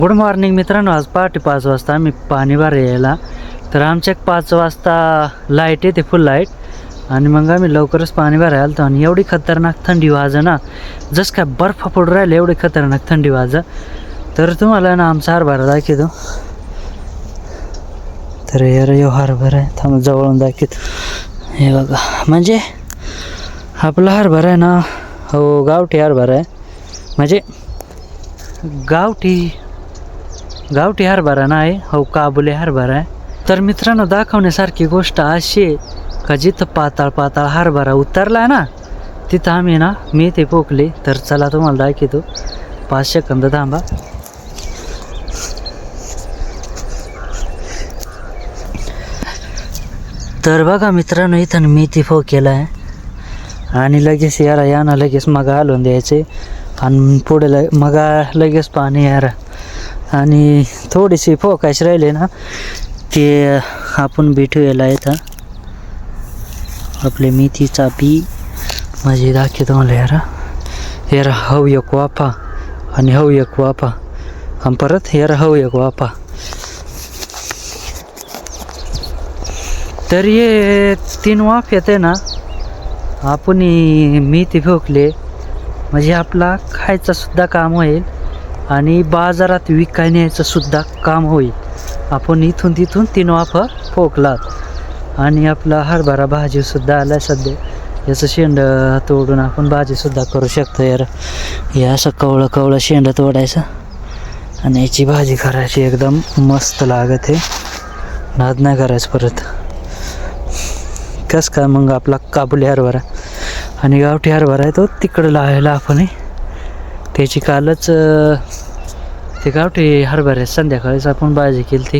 Good morning मित्रांनो, आज पहाटे 5 वाजता आम्ही पाणी भरायला. तर आमच्या 5 वाजता लाईट येते, फुल लाईट. आणि मग आम्ही लवकरच पाणी भरायला आलतो. आणि एवढी खतरनाक थंडी वाजं ना, जसं काय बर्फ पडून राहिलं, एवढी खतरनाक थंडी वाजं. तर तुम्हाला ना आमचा हरभरा दाखवतो. तर हे हरभरा आहे, थांब जवळून दाखवतो. हे बघा, म्हणजे आपला हरभरा आहे ना, हो गावठी हरभरा आहे. म्हणजे गावठी हरभरा नाही, हो काबुली हरभरा आहे. तर मित्रांनो, दाखवण्यासारखी गोष्ट अशी आहे का जिथं पाताळ हरभरा उतरला ना, तिथं आम्ही ना मेथी पोकली. तर चला तुम्हाला दाखवतो, 5 सेकंद थांबा. तर बघा मित्रांनो, इथं मेथी पोकेला आहे. आणि लगेच याना लगेच मगा हलवून द्यायचे. आणि पुढे मगा लगेच पाणी यारा. आणि थोडीशी फोकायची राहिले ना, ते आपण बी ठेवायला येतं आपले मेथीचा बी. म्हणजे दाखवतो मला यारा हव एक वाफा आणि हव एक वाफा आणि परत यारा हव एक वाफा. तर हे 3 वाफ येते ना, आपण मेथी फोकले म्हणजे आपला खायचा सुद्धा काम होईल आणि बाजारात विकाय न्यायचं सुद्धा काम होईल. आपण इथून तिथून 3 वाफा फोकलात आणि आपला हरभरा भाजीसुद्धा आला सध्या. याचं शेंड तोडून आपण भाजीसुद्धा करू शकतो. यार हे असं कवळं शेंड तोडायचं आणि याची भाजी करायची, एकदम मस्त लागत आहे. नाद नाही करायचं परत. कसं काय मग आपला काबुली हरभरा आणि गावठी हरभरा आहे तो तिकडं लावायला आपण. त्याची कालच ते गावठी हरभरा संध्याकाळीच आपण भाजी केली ती.